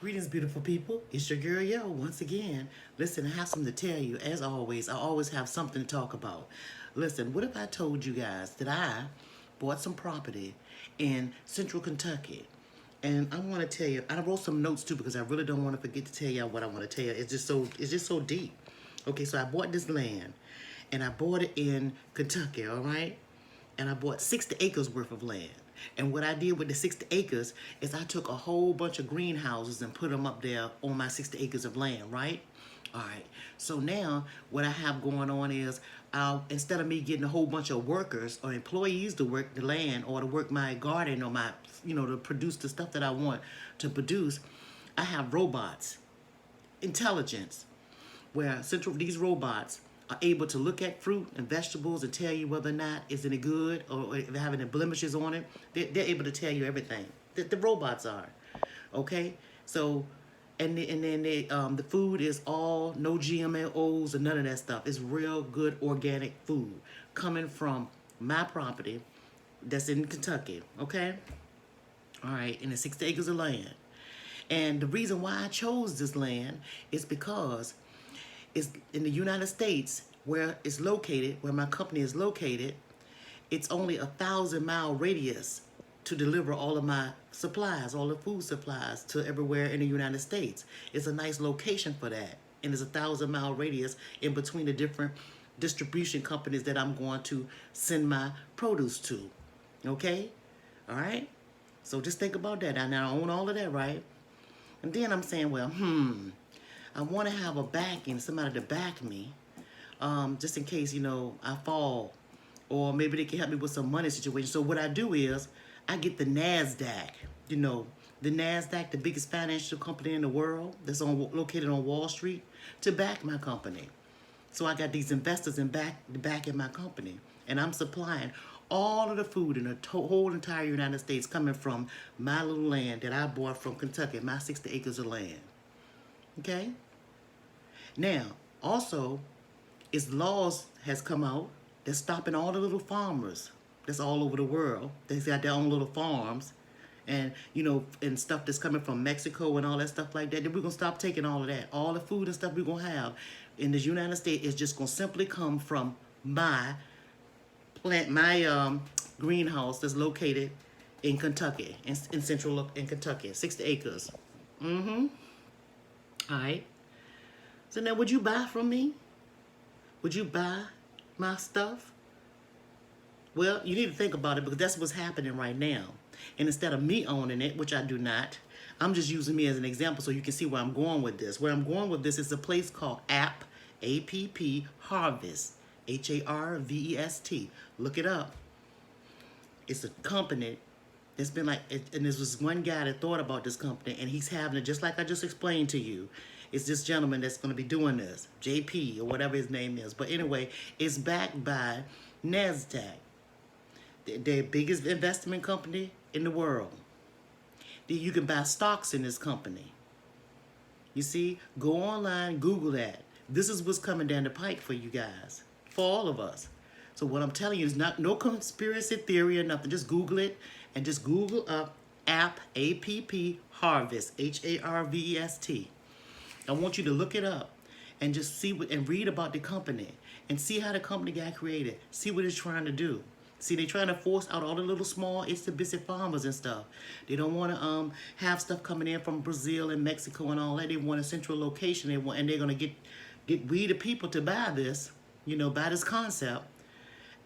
Greetings, beautiful people. It's your girl, Yo, once again. Listen, I have something to tell you. As always, I always have something to talk about. Listen, what if I told you guys that I bought some property in central Kentucky? And I want to tell you, I wrote some notes too because I really don't want to forget to tell you what I want to tell you. It's just so deep. Okay, so I bought this land and I bought it in Kentucky, all right? And I bought 60 acres worth of land. And what I did with the 60 acres is I took a whole bunch of greenhouses and put them up there on my 60 acres of land, right? All right. So now what I have going on is instead of me getting a whole bunch of workers or employees to work the land or to work my garden or to produce the stuff that I want to produce, I have robots, intelligence, where these robots are able to look at fruit and vegetables and tell you whether or not it's any good or if they're having any blemishes on it. They're able to tell you everything. The robots are, okay. So, the food is all no GMOs or none of that stuff. It's real good organic food coming from my property that's in Kentucky, okay. All right, and it's 60 acres of land. And the reason why I chose this land is because it's in the United States where it's located, where my company is located. It's only 1,000-mile radius to deliver all of my supplies, all the food supplies to everywhere in the United States. It's a nice location for that. And there's a 1,000-mile radius in between the different distribution companies that I'm going to send my produce to. Okay? All right? So just think about that. Now I own all of that, right? And then I'm saying, well, I want to have a backing, somebody to back me, just in case, I fall, or maybe they can help me with some money situation. So what I do is I get the NASDAQ, the NASDAQ, the biggest financial company in the world that's located on Wall Street, to back my company. So I got these investors backing my company, and I'm supplying all of the food in the whole entire United States coming from my little land that I bought from Kentucky, my 60 acres of land. Okay? Now, also, its laws has come out that's stopping all the little farmers that's all over the world. They've got their own little farms and, and stuff that's coming from Mexico and all that stuff like that. Then we're going to stop taking all of that. All the food and stuff we're going to have in the United States is just going to simply come from my greenhouse that's located in Kentucky, in Kentucky, 60 acres. All right. So now, would you buy from me? Would you buy my stuff? Well, you need to think about it because that's what's happening right now. And instead of me owning it, which I do not, I'm just using me as an example so you can see where I'm going with this. Where I'm going with this is a place called APP Harvest, HARVEST. Look it up. It's a company that's been and there was one guy that thought about this company, and he's having it just like I just explained to you. It's this gentleman that's going to be doing this, JP or whatever his name is. But anyway, it's backed by NASDAQ, the biggest investment company in the world. You can buy stocks in this company. You see, go online, Google that. This is what's coming down the pike for you guys, for all of us. So what I'm telling you is no conspiracy theory or nothing. Just Google it and just Google up APP Harvest, HARVEST. I want you to look it up and just see and read about the company and see how the company got created. See what it's trying to do. See, they're trying to force out all the little small itsy-bitsy farmers and stuff. They don't want to have stuff coming in from Brazil and Mexico and all that. They want a central location. And they're going to get we the people to buy this, buy this concept.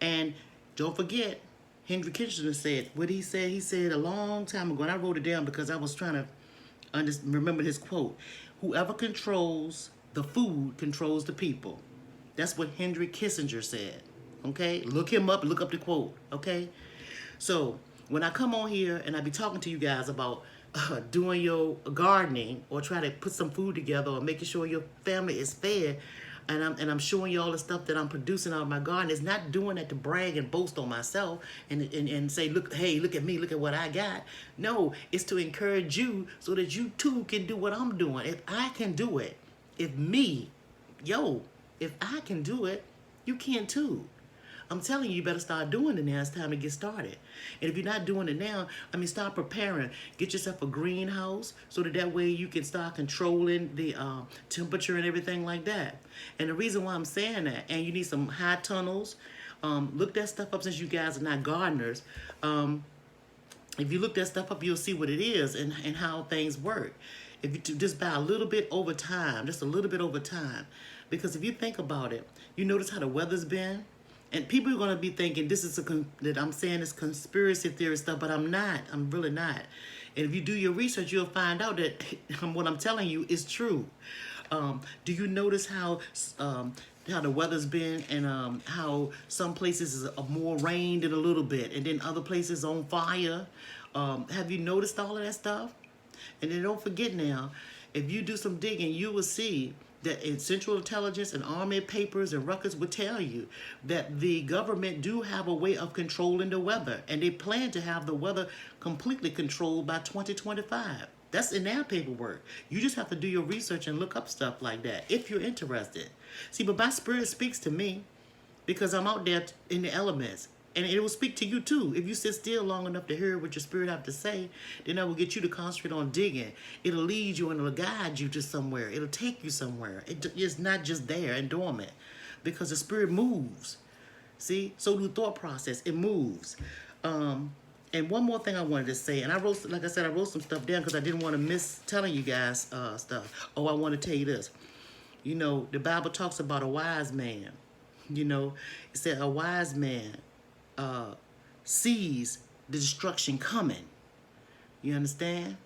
And don't forget, Henry Kissinger said what he said. He said a long time ago, and I wrote it down because I was trying to remember his quote. Whoever controls the food controls the people. That's what Henry Kissinger said. Okay? Look him up, look up the quote. Okay? So, when I come on here and I be talking to you guys about doing your gardening or try to put some food together or making sure your family is fed, and I'm showing you all the stuff that I'm producing out of my garden, it's not doing that to brag and boast on myself and say, look, hey, look at me, look at what I got. No, it's to encourage you so that you too can do what I'm doing. If I can do it, if I can do it, you can too. I'm telling you, you better start doing it now. It's time to get started. And if you're not doing it now, start preparing. Get yourself a greenhouse so that way you can start controlling the temperature and everything like that. And the reason why I'm saying that, and you need some high tunnels. Look that stuff up since you guys are not gardeners. If you look that stuff up, you'll see what it is and how things work. If you just buy a little bit over time, just a little bit over time. Because if you think about it, you notice how the weather's been. And people are going to be thinking this is that I'm saying it's conspiracy theory stuff, but I'm not. I'm really not. And if you do your research, you'll find out that what I'm telling you is true. Do you notice how the weather's been and how some places is more rain than a little bit, and then other places on fire? Have you noticed all of that stuff? And then don't forget now, if you do some digging, you will see that in Central Intelligence and Army papers and records would tell you that the government do have a way of controlling the weather, and they plan to have the weather completely controlled by 2025. That's in their paperwork. You just have to do your research and look up stuff like that if you're interested. See, but my spirit speaks to me because I'm out there in the elements. And it will speak to you too. If you sit still long enough to hear what your spirit have to say, then that will get you to concentrate on digging. It'll lead you and it'll guide you to somewhere. It'll take you somewhere. It's not just there and dormant because the spirit moves. See? So the thought process, it moves. And one more thing I wanted to say, and I wrote some stuff down because I didn't want to miss telling you guys stuff. Oh, I want to tell you this. You know, the Bible talks about a wise man. You know, it said a wise man sees the destruction coming. You understand?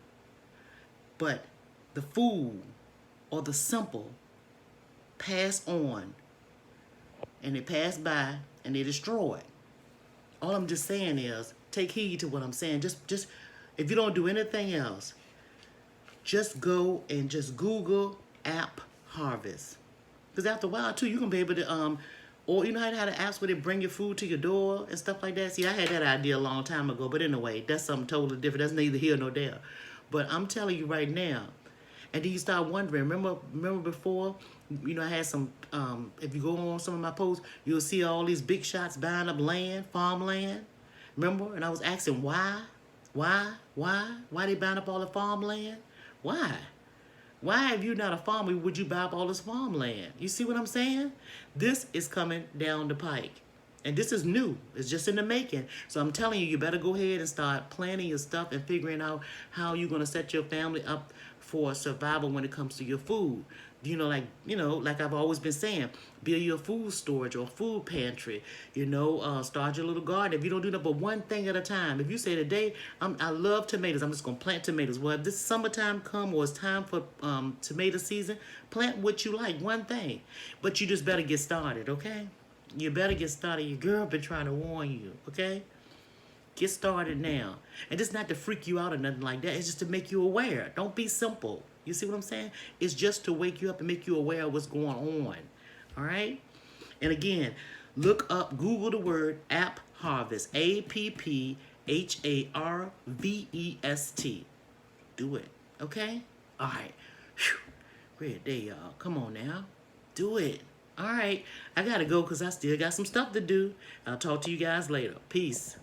But the fool or the simple pass on, and they pass by and they destroy. All I'm just saying is take heed to what I'm saying. Just if you don't do anything else, just go and just Google app harvest. Because after a while too, you can be able to or you know how to have the apps where they bring your food to your door and stuff like that? See, I had that idea a long time ago, but anyway, that's something totally different. That's neither here nor there. But I'm telling you right now, and then you start wondering, remember before, you know, I had some, if you go on some of my posts, you'll see all these big shots buying up land, farmland. Remember? And I was asking why they buying up all the farmland? Why? Why, if you're not a farmer, would you buy up all this farmland? You see what I'm saying? This is coming down the pike. And this is new. It's just in the making. So I'm telling you, you better go ahead and start planning your stuff and figuring out how you're going to set your family up for survival when it comes to your food. Like I've always been saying, build your food storage or food pantry. Start your little garden. If you don't do that, but one thing at a time. If you say today, I love tomatoes, I'm just gonna plant tomatoes. Well, if this summertime come or it's time for tomato season, plant what you like. One thing, but you just better get started, okay? You better get started. Your girl been trying to warn you, okay? Get started now. And it's not to freak you out or nothing like that. It's just to make you aware. Don't be simple. You see what I'm saying? It's just to wake you up and make you aware of what's going on. All right? And again, look up, Google the word app harvest. AppHarvest. Do it. Okay? All right. Whew. Great day, y'all. Come on now. Do it. All right. I got to go because I still got some stuff to do. I'll talk to you guys later. Peace.